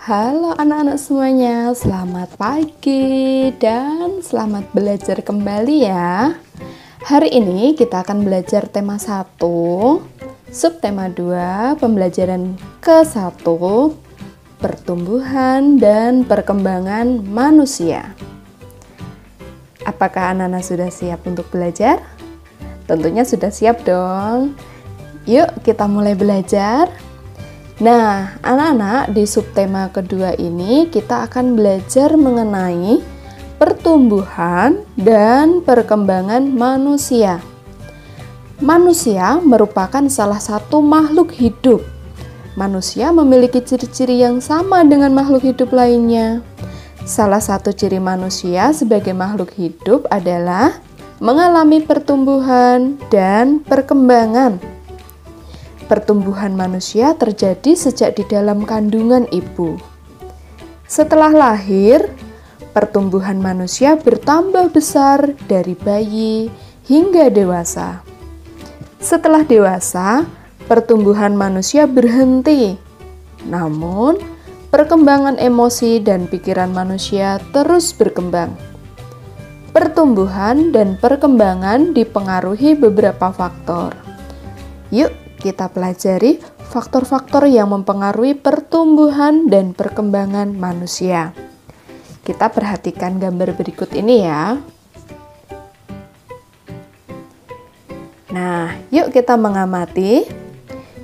Halo anak-anak semuanya, selamat pagi dan selamat belajar kembali ya. Hari ini kita akan belajar tema 1, subtema 2, pembelajaran ke-1, pertumbuhan dan perkembangan manusia. Apakah anak-anak sudah siap untuk belajar? Tentunya sudah siap dong. Yuk kita mulai belajar. Nah, anak-anak, di subtema kedua ini kita akan belajar mengenai pertumbuhan dan perkembangan manusia. Manusia merupakan salah satu makhluk hidup. Manusia memiliki ciri-ciri yang sama dengan makhluk hidup lainnya. Salah satu ciri manusia sebagai makhluk hidup adalah mengalami pertumbuhan dan perkembangan. Pertumbuhan manusia terjadi sejak di dalam kandungan ibu. Setelah lahir, pertumbuhan manusia bertambah besar dari bayi hingga dewasa. Setelah dewasa, pertumbuhan manusia berhenti. Namun, perkembangan emosi dan pikiran manusia terus berkembang. Pertumbuhan dan perkembangan dipengaruhi beberapa faktor. Yuk, kita pelajari faktor-faktor yang mempengaruhi pertumbuhan dan perkembangan manusia. Kita perhatikan gambar berikut ini ya. Nah, yuk kita mengamati.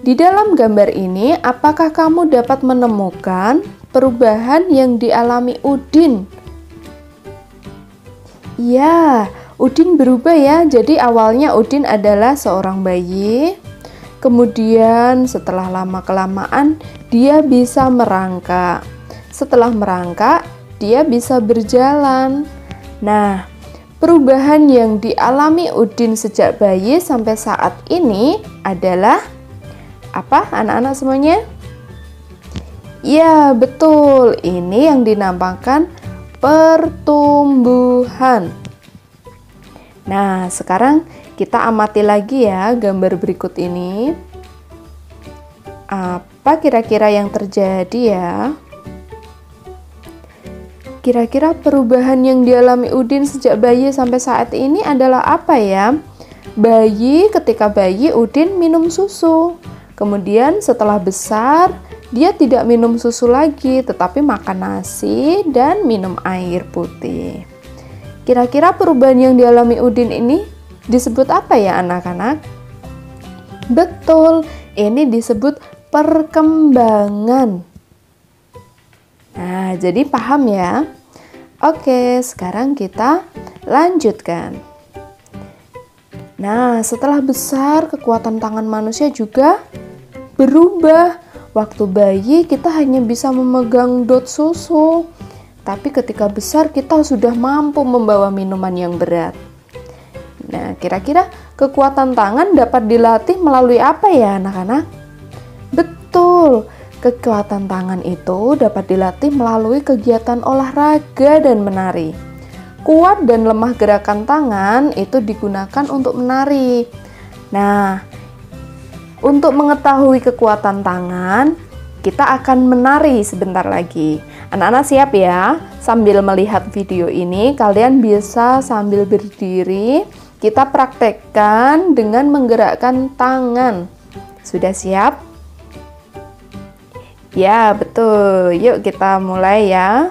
Di dalam gambar ini, apakah kamu dapat menemukan perubahan yang dialami Udin? Ya, Udin berubah ya. Jadi awalnya Udin adalah seorang bayi. Kemudian setelah lama-kelamaan dia bisa merangkak. Setelah merangkak, dia bisa berjalan. Nah, perubahan yang dialami Udin sejak bayi sampai saat ini adalah apa anak-anak semuanya? Ya, betul. Ini yang dinamakan pertumbuhan. Nah, sekarang kita amati lagi ya gambar berikut ini. Apa kira-kira yang terjadi ya? Kira-kira perubahan yang dialami Udin sejak bayi sampai saat ini adalah apa ya? Ketika bayi Udin minum susu. Kemudian setelah besar, dia tidak minum susu lagi, tetapi makan nasi dan minum air putih. Kira-kira perubahan yang dialami Udin ini disebut apa ya anak-anak? Betul, ini disebut perkembangan. Nah, jadi paham ya? Oke, sekarang kita lanjutkan. Nah, setelah besar, kekuatan tangan manusia juga berubah. Waktu bayi kita hanya bisa memegang dot susu, tapi ketika besar kita sudah mampu membawa minuman yang berat. Nah, kira-kira kekuatan tangan dapat dilatih melalui apa ya anak-anak? Betul, kekuatan tangan itu dapat dilatih melalui kegiatan olahraga dan menari. Kuat dan lemah gerakan tangan itu digunakan untuk menari. Nah, untuk mengetahui kekuatan tangan, kita akan menari sebentar lagi. Anak-anak siap ya? Sambil melihat video ini, kalian bisa sambil berdiri. Kita praktekkan dengan menggerakkan tangan. Sudah siap? Ya, betul. Yuk kita mulai ya.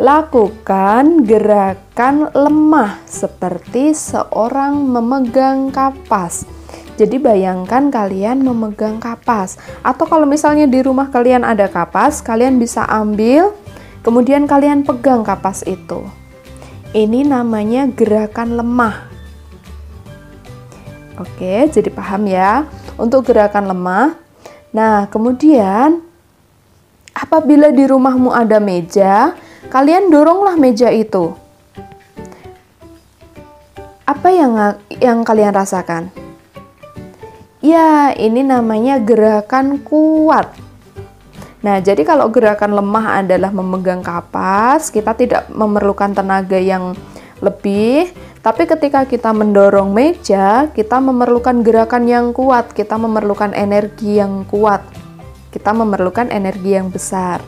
Lakukan gerakan lemah seperti seorang memegang kapas. Jadi bayangkan kalian memegang kapas. Atau kalau misalnya di rumah kalian ada kapas, kalian bisa ambil, kemudian kalian pegang kapas itu. Ini namanya gerakan lemah. Oke, jadi paham ya untuk gerakan lemah. Nah, kemudian apabila di rumahmu ada meja, kalian doronglah meja itu. Apa yang kalian rasakan? Ya, ini namanya gerakan kuat. Nah, jadi kalau gerakan lemah adalah memegang kapas, kita tidak memerlukan tenaga yang lebih, tapi ketika kita mendorong meja, kita memerlukan gerakan yang kuat, kita memerlukan energi yang kuat. kita memerlukan energi yang besar.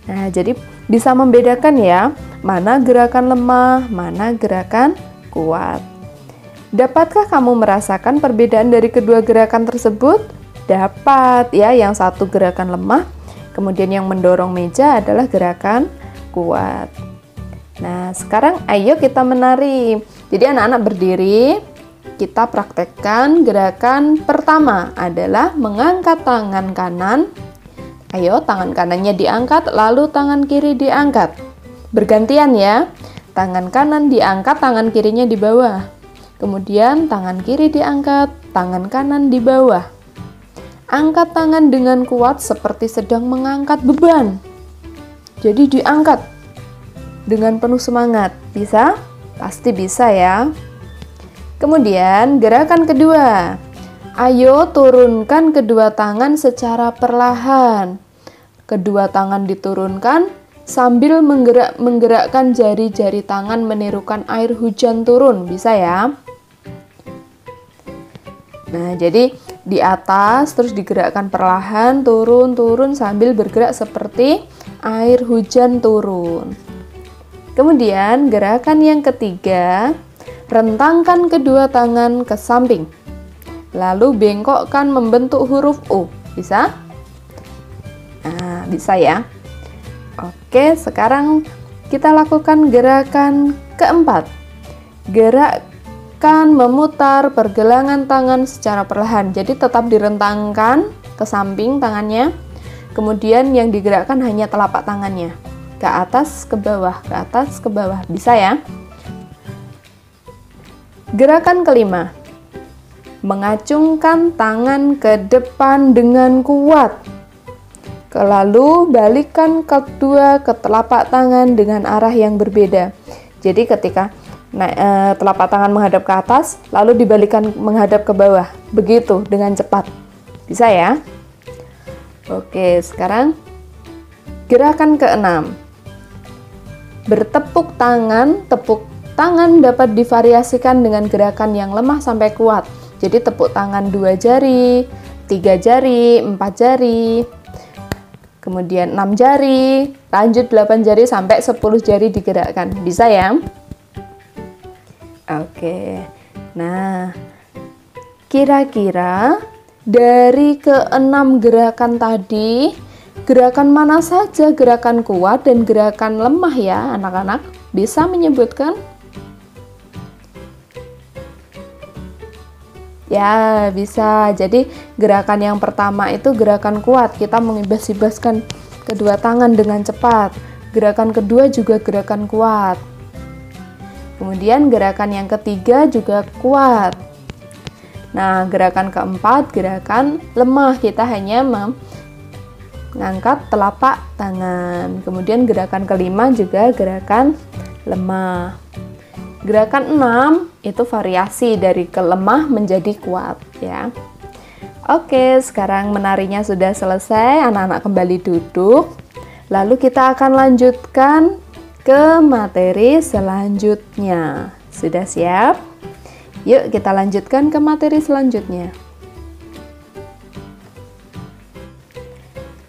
Nah, jadi bisa membedakan ya, mana gerakan lemah, mana gerakan kuat. Dapatkah kamu merasakan perbedaan dari kedua gerakan tersebut? Dapat ya, yang satu gerakan lemah, kemudian yang mendorong meja adalah gerakan kuat. Nah, sekarang ayo kita menari. Jadi anak-anak berdiri, kita praktekkan gerakan pertama adalah mengangkat tangan kanan. Ayo, tangan kanannya diangkat, lalu tangan kiri diangkat. Bergantian ya, tangan kanan diangkat, tangan kirinya di bawah. Kemudian tangan kiri diangkat, tangan kanan di bawah. Angkat tangan dengan kuat seperti sedang mengangkat beban. Jadi diangkat dengan penuh semangat. Bisa? Pasti bisa ya. Kemudian gerakan kedua. Ayo turunkan kedua tangan secara perlahan. Kedua tangan diturunkan sambil menggerakkan jari-jari tangan menirukan air hujan turun. Bisa ya? Nah, jadi di atas terus digerakkan perlahan, turun sambil bergerak seperti air hujan turun. Kemudian gerakan yang ketiga, rentangkan kedua tangan ke samping. Lalu bengkokkan membentuk huruf U. Bisa? Nah, bisa ya. Oke, sekarang kita lakukan gerakan keempat. Gerakan memutar pergelangan tangan secara perlahan. Jadi tetap direntangkan ke samping tangannya. Kemudian yang digerakkan hanya telapak tangannya. Ke atas, ke bawah, ke atas, ke bawah. Bisa ya? Gerakan kelima. Mengacungkan tangan ke depan dengan kuat. Lalu balikkan kedua ke telapak tangan dengan arah yang berbeda. Jadi ketika telapak tangan menghadap ke atas, lalu dibalikkan menghadap ke bawah. Begitu dengan cepat. Bisa ya? Oke, sekarang gerakan keenam. Bertepuk tangan. Tepuk tangan dapat divariasikan dengan gerakan yang lemah sampai kuat. Jadi tepuk tangan 2 jari, 3 jari, 4 jari. Kemudian 6 jari, lanjut 8 jari sampai 10 jari digerakkan. Bisa ya? Oke. Nah, kira-kira dari ke-6 gerakan tadi, gerakan mana saja gerakan kuat dan gerakan lemah ya, anak-anak? Bisa menyebutkan? Ya, bisa. Jadi gerakan yang pertama itu gerakan kuat. Kita mengibas-ibaskan kedua tangan dengan cepat. Gerakan kedua juga gerakan kuat. Kemudian gerakan yang ketiga juga kuat. Nah, gerakan keempat gerakan lemah. Kita hanya mengangkat telapak tangan. Kemudian gerakan kelima juga gerakan lemah. Gerakan 6 itu variasi dari kelemah menjadi kuat ya. Oke, sekarang menarinya sudah selesai, anak-anak kembali duduk. Lalu kita akan lanjutkan ke materi selanjutnya. Sudah siap? Yuk kita lanjutkan ke materi selanjutnya.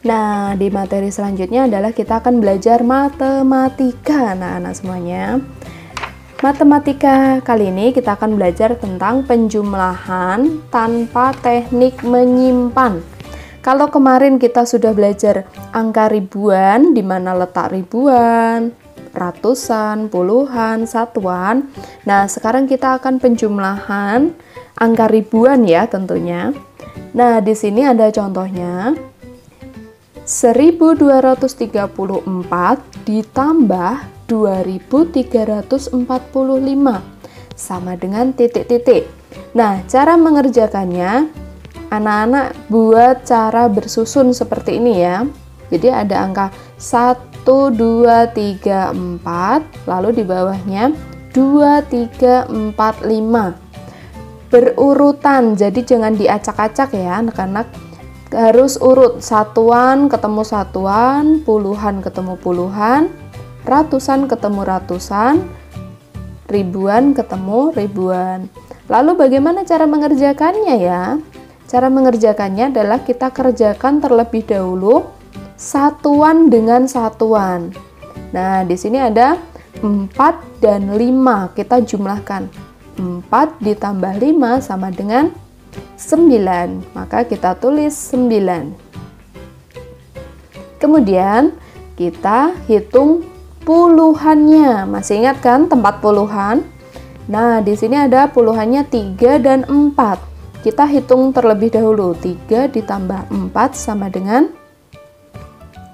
Nah, di materi selanjutnya adalah kita akan belajar matematika, anak-anak semuanya. Matematika kali ini kita akan belajar tentang penjumlahan tanpa teknik menyimpan. Kalau kemarin kita sudah belajar angka ribuan, di mana letak ribuan, ratusan, puluhan, satuan. Nah, sekarang kita akan penjumlahan angka ribuan ya tentunya. Nah, di sini ada contohnya. 1234 ditambah 2345 sama dengan titik-titik. Nah, cara mengerjakannya, anak-anak buat cara bersusun seperti ini ya. Jadi ada angka 1, 2, 3, 4, lalu di bawahnya 2, 3, 4, 5. Berurutan, jadi jangan diacak-acak ya anak-anak. Harus urut, satuan ketemu satuan, puluhan ketemu puluhan, ratusan ketemu ratusan, ribuan ketemu ribuan. Lalu bagaimana cara mengerjakannya ya? Cara mengerjakannya adalah kita kerjakan terlebih dahulu satuan dengan satuan. Nah, di sini ada 4 dan 5. Kita jumlahkan. 4 ditambah 5 sama dengan 9. Maka kita tulis 9. Kemudian kita hitung puluhannya. Masih ingat kan tempat puluhan? Nah, di sini ada puluhannya 3 dan 4. Kita hitung terlebih dahulu. 3 ditambah 4 sama dengan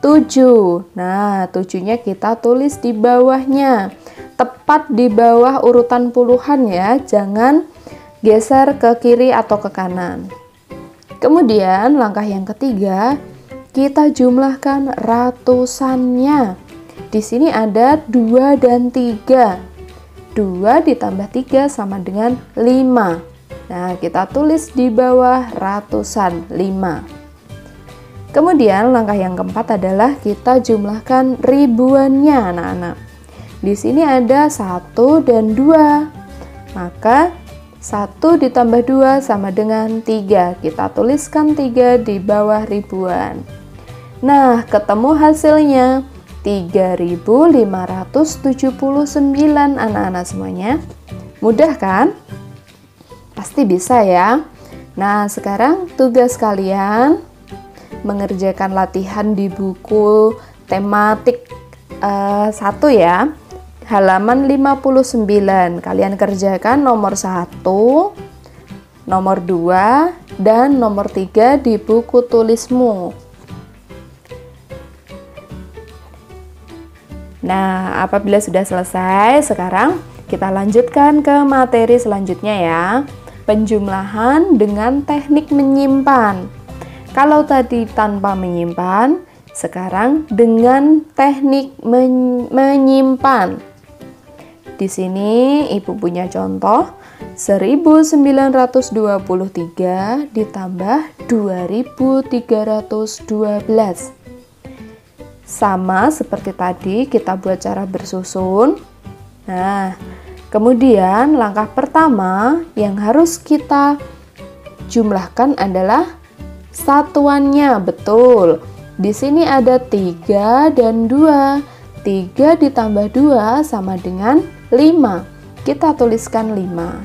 7. Nah, 7-nya kita tulis di bawahnya. Tepat di bawah urutan puluhan ya. Jangan geser ke kiri atau ke kanan. Kemudian langkah yang ketiga, kita jumlahkan ratusannya. Di sini ada 2 dan 3. 2 ditambah 3 sama dengan 5. Nah, kita tulis di bawah ratusan 5. Kemudian langkah yang keempat adalah kita jumlahkan ribuannya, anak-anak. Di sini ada 1 dan 2. Maka 1 ditambah 2 sama dengan 3. Kita tuliskan 3 di bawah ribuan. Nah, ketemu hasilnya 3.579 anak-anak semuanya. Mudah kan? Pasti bisa ya. Nah, sekarang tugas kalian mengerjakan latihan di buku tematik 1 ya. Halaman 59. Kalian kerjakan nomor 1, nomor 2, dan nomor 3 di buku tulismu. Nah, apabila sudah selesai, sekarang kita lanjutkan ke materi selanjutnya ya. Penjumlahan dengan teknik menyimpan. Kalau tadi tanpa menyimpan, sekarang dengan teknik menyimpan. Di sini Ibu punya contoh 1923 ditambah 2312. Sama seperti tadi kita buat cara bersusun. Nah, kemudian langkah pertama yang harus kita jumlahkan adalah satuannya. Betul. Di sini ada 3 dan 2. 3 ditambah 2 sama dengan 5. Kita tuliskan 5.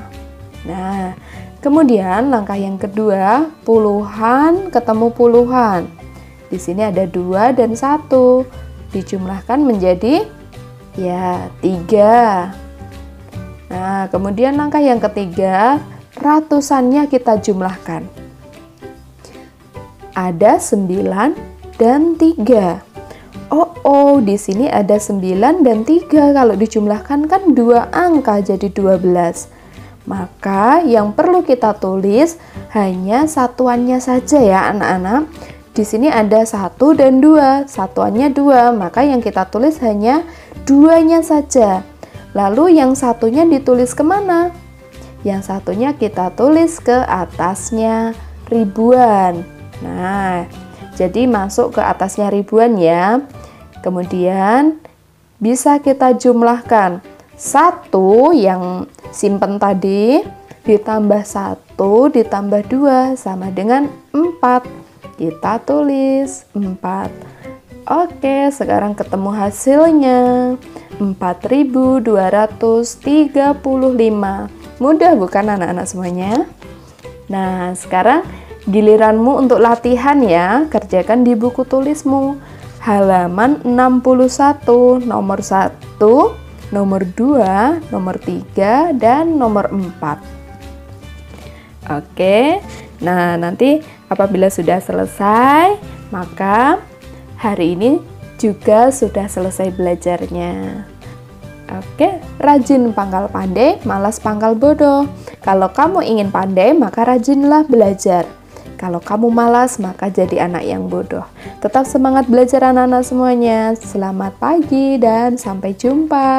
Nah, kemudian langkah yang kedua, puluhan ketemu puluhan. Di sini ada 2 dan 1. Dijumlahkan menjadi ya 3. Nah, kemudian langkah yang ketiga, ratusannya kita jumlahkan. Ada 9 dan 3. Oh, di sini ada 9 dan 3. Kalau dijumlahkan kan 2 angka jadi 12. Maka yang perlu kita tulis hanya satuannya saja ya anak-anak. Di sini ada 1 dan 2. Satuannya 2, maka yang kita tulis hanya 2-nya saja. Lalu yang satunya ditulis kemana? Yang satunya kita tulis ke atasnya ribuan. Nah, jadi masuk ke atasnya ribuan ya. Kemudian bisa kita jumlahkan 1 yang simpen tadi ditambah 1 ditambah 2 sama dengan 4. Kita tulis 4. Oke, sekarang ketemu hasilnya 4.235. Mudah bukan anak-anak semuanya? Nah, sekarang giliranmu untuk latihan ya. Kerjakan di buku tulismu. Halaman 61, nomor 1, nomor 2, nomor 3, dan nomor 4. Oke, nah nanti apabila sudah selesai, maka hari ini juga sudah selesai belajarnya. Oke, rajin pangkal pandai, malas pangkal bodoh. Kalau kamu ingin pandai, maka rajinlah belajar. Kalau kamu malas, maka jadi anak yang bodoh. Tetap semangat belajar anak-anak semuanya. Selamat pagi dan sampai jumpa.